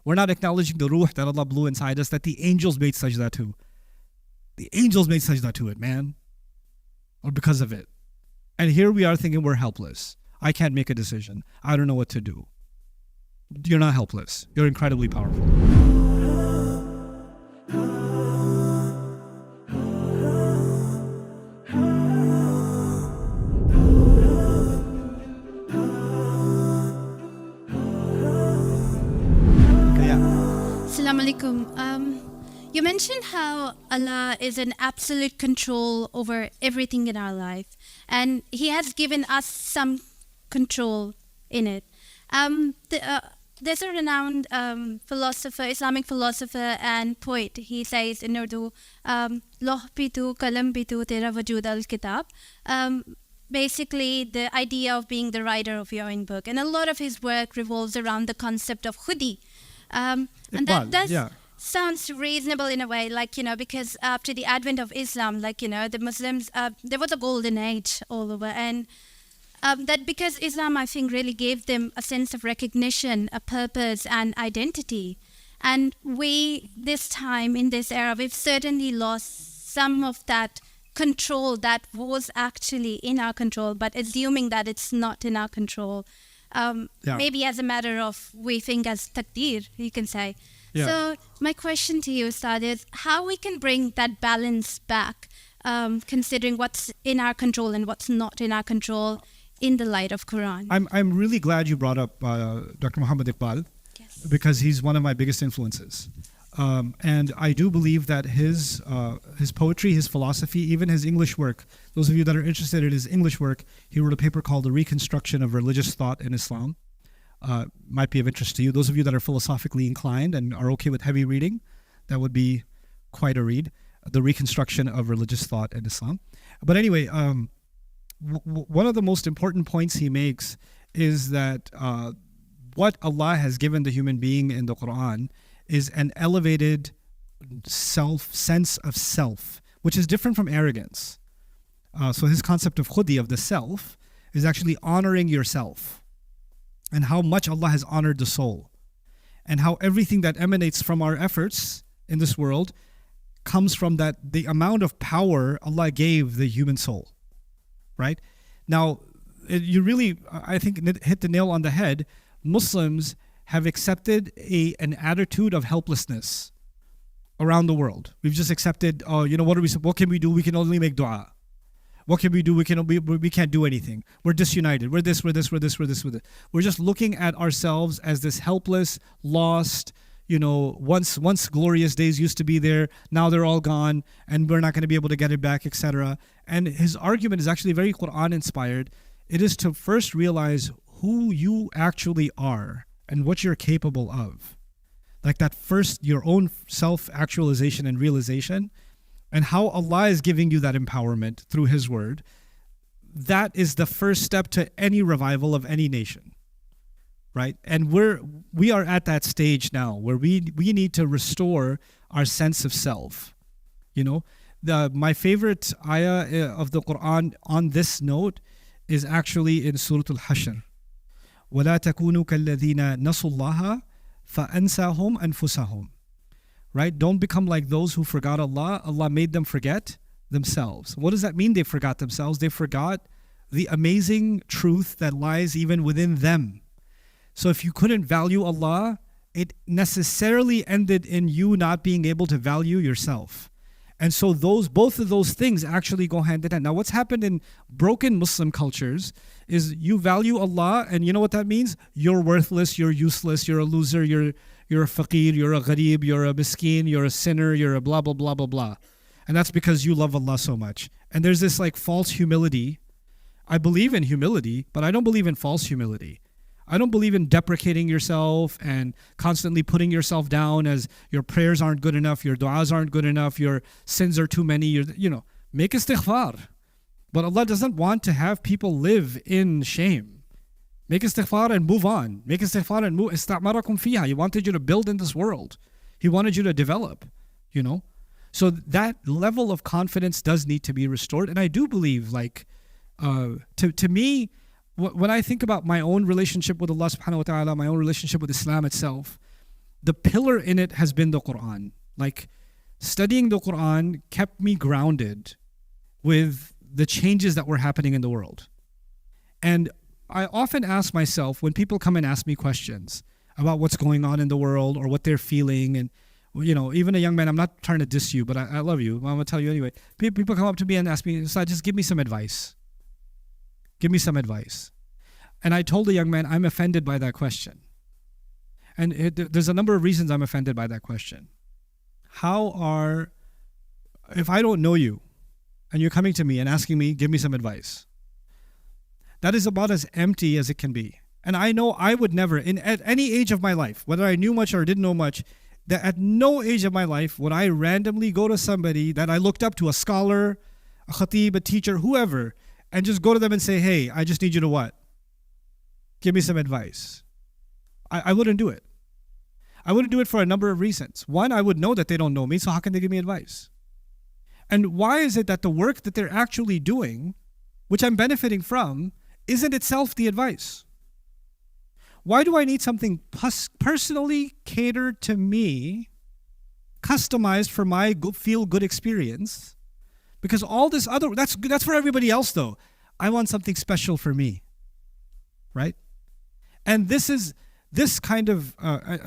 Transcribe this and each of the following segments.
We're not acknowledging the ruh that Allah blew inside us, that the angels made sajda to. The angels made sajda to it, man. Or because of it. And here we are thinking we're helpless. I can't make a decision. I don't know what to do. You're not helpless. You're incredibly powerful. Assalamu alaikum. You mentioned how Allah is in absolute control over everything in our life, and He has given us some control in it. There's a renowned philosopher, Islamic philosopher and poet. He says in Urdu, "Loh pitu, kalam pitu, tera wajud al-kitab." Basically, the idea of being the writer of your own book, and a lot of his work revolves around the concept of khudi. And that does sounds reasonable in a way, like, because after the advent of Islam, the Muslims, there was a golden age all over. And that because Islam, I think, really gave them a sense of recognition, a purpose and identity. And we, this time, in this era, we've certainly lost some of that control that was actually in our control, but assuming that it's not in our control. Maybe as a matter of, we think as taqdeer, you can say. Yeah. So my question to you, Ustad, is how we can bring that balance back, considering what's in our control and what's not in our control in the light of Quran. I'm really glad you brought up Dr. Muhammad Iqbal, yes, because he's one of my biggest influences. And I do believe that his poetry, his philosophy, even his English work, those of you that are interested in his English work, he wrote a paper called The Reconstruction of Religious Thought in Islam. Might be of interest to you. Those of you that are philosophically inclined and are okay with heavy reading, that would be quite a read. The Reconstruction of Religious Thought in Islam. But anyway, one of the most important points he makes is that what Allah has given the human being in the Quran is an elevated sense of self, which is different from arrogance. So his concept of khudi, of the self, is actually honoring yourself, and how much Allah has honored the soul, and how everything that emanates from our efforts in this world comes from the amount of power Allah gave the human soul, right? Now, you really, I think, hit the nail on the head. Muslims have accepted an attitude of helplessness around the world. We've just accepted, what can we do? We can only make dua. What can we do? We can't do anything. We're disunited. We're this. We're just looking at ourselves as this helpless, lost, once glorious days used to be there. Now they're all gone and we're not going to be able to get it back, etc. And his argument is actually very Quran inspired. It is to first realize who you actually are and what you're capable of. Like that first, your own self-actualization and realization, and how Allah is giving you that empowerment through His word. That is the first step to any revival of any nation, right? And we are at that stage now where we need to restore our sense of self. My favorite ayah of the Quran on this note is actually in Surah Al-Hashr. وَلَا تَكُونُوا كَالَّذِينَ نَسُوا اللَّهَ فَأَنْسَاهُمْ أَنفُسَهُمْ. Right? Don't become like those who forgot Allah. Allah made them forget themselves. What does that mean, they forgot themselves? They forgot the amazing truth that lies even within them. So if you couldn't value Allah, it necessarily ended in you not being able to value yourself. And so both of those things actually go hand in hand. Now, what's happened in broken Muslim cultures is you value Allah, and you know what that means? You're worthless, you're useless, you're a loser, you're a faqir, you're a gharib, you're a miskin, you're a sinner, you're a blah, blah, blah, blah, blah. And that's because you love Allah so much. And there's this false humility. I believe in humility, but I don't believe in false humility. I don't believe in deprecating yourself and constantly putting yourself down as your prayers aren't good enough, your du'as aren't good enough, your sins are too many. Make istighfar. But Allah doesn't want to have people live in shame. Make istighfar and move on. Make istighfar and move. Istamarakum fiha. He wanted you to build in this world. He wanted you to develop, So that level of confidence does need to be restored. And I do believe, to me, when I think about my own relationship with Allah subhanahu wa ta'ala, my own relationship with Islam itself, the pillar in it has been the Quran. Like, studying the Quran kept me grounded with the changes that were happening in the world. And I often ask myself, when people come and ask me questions about what's going on in the world or what they're feeling, and even a young man, I'm not trying to diss you, but I love you. I'm going to tell you anyway. People come up to me and ask me, "Ustad, just give me some advice. Give me some advice." And I told the young man, I'm offended by that question. And there's a number of reasons I'm offended by that question. If I don't know you and you're coming to me and asking me, give me some advice, that is about as empty as it can be. And I know I would never, at any age of my life, whether I knew much or didn't know much, that at no age of my life would I randomly go to somebody that I looked up to, a scholar, a khatib, a teacher, whoever, and just go to them and say, "Hey, I just need you to what? Give me some advice." I wouldn't do it. I wouldn't do it for a number of reasons. One, I would know that they don't know me, so how can they give me advice? And why is it that the work that they're actually doing, which I'm benefiting from, isn't itself the advice? Why do I need something personally catered to me, customized for my feel-good experience? Because all this other, that's for everybody else though. I want something special for me, right? And this kind of,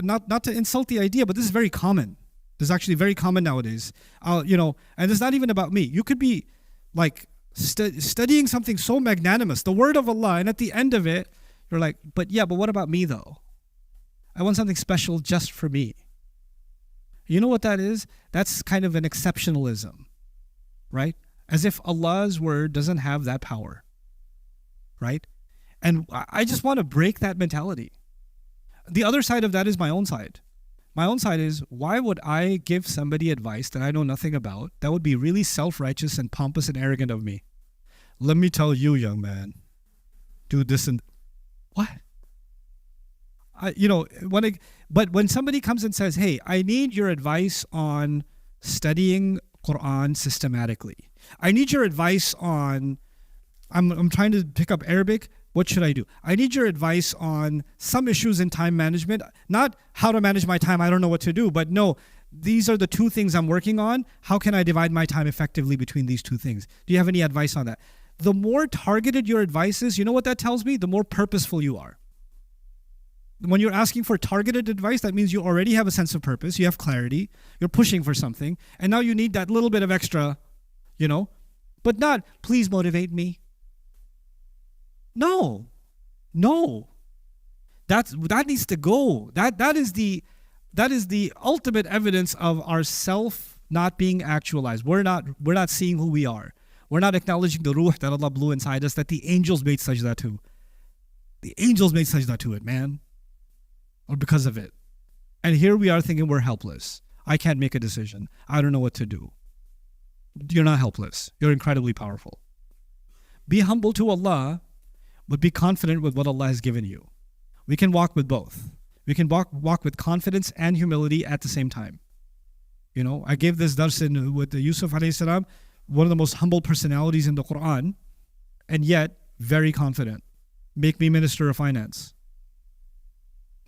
not to insult the idea, but this is very common. This is actually very common nowadays. And it's not even about me. You could be like studying something so magnanimous, the word of Allah, and at the end of it, you're like, but what about me though? I want something special just for me. You know what that is? That's kind of an exceptionalism, right? As if Allah's word doesn't have that power, right? And I just want to break that mentality. The other side of that is my own side. My own side is, why would I give somebody advice that I know nothing about? That would be really self-righteous and pompous and arrogant of me. Let me tell you, young man, do this and what? But when somebody comes and says, "Hey, I need your advice on studying Quran systematically. I need your advice on, I'm trying to pick up Arabic. What should I do? I need your advice on some issues in time management. Not how to manage my time, I don't know what to do, but no, these are the two things I'm working on. How can I divide my time effectively between these two things? Do you have any advice on that?" The more targeted your advice is, you know what that tells me? The more purposeful you are. When you're asking for targeted advice, that means you already have a sense of purpose, you have clarity, you're pushing for something, and now you need that little bit of extra, but not, "Please motivate me." No. That needs to go. That is the ultimate evidence of our self not being actualized. We're not seeing who we are. We're not acknowledging the ruh that Allah blew inside us, that the angels made sajda to. The angels made sajda to it, man. Or because of it. And here we are thinking we're helpless. I can't make a decision. I don't know what to do. You're not helpless. You're incredibly powerful. Be humble to Allah, but be confident with what Allah has given you. We can walk with both. We can walk with confidence and humility at the same time. I gave this dars with Yusuf alayhi salam, one of the most humble personalities in the Quran, and yet very confident. Make me Minister of Finance.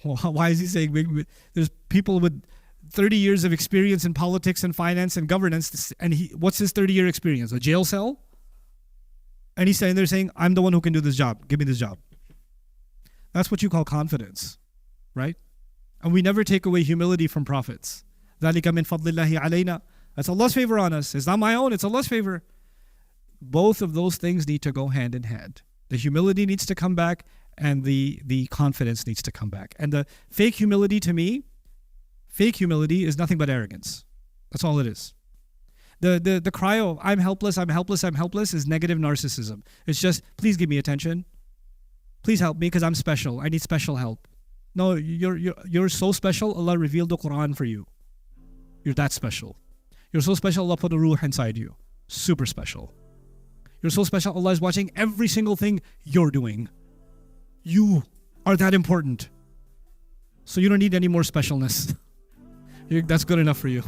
Well, why is he saying there's people with 30 years of experience in politics and finance and governance, and what's his 30-year experience? A jail cell? And he's saying, they're saying, "I'm the one who can do this job. Give me this job." That's what you call confidence, right? And we never take away humility from prophets. ذَلِكَ مِنْ فَضْلِ اللَّهِ عَلَيْنَا. That's Allah's favor on us. It's not my own, it's Allah's favor. Both of those things need to go hand in hand. The humility needs to come back, and the confidence needs to come back. And the fake humility, to me, is nothing but arrogance. That's all it is. The cry of I'm helpless is negative narcissism. It's just, "Please give me attention. Please help me because I'm special. I need special help." No, you're so special. Allah revealed the Quran for you. You're that special. You're so special. Allah put a ruh inside you. Super special. You're so special. Allah is watching every single thing you're doing. You are that important. So you don't need any more specialness. That's good enough for you.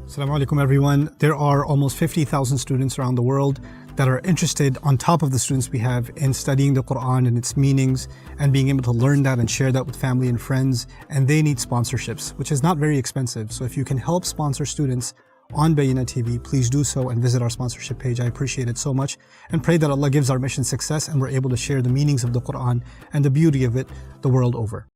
Assalamu alaikum everyone. There are almost 50,000 students around the world that are interested, on top of the students we have, in studying the Quran and its meanings and being able to learn that and share that with family and friends. And they need sponsorships, which is not very expensive. So if you can help sponsor students on Bayyinah TV, please do so and visit our sponsorship page. I appreciate it so much and pray that Allah gives our mission success and we're able to share the meanings of the Quran and the beauty of it the world over.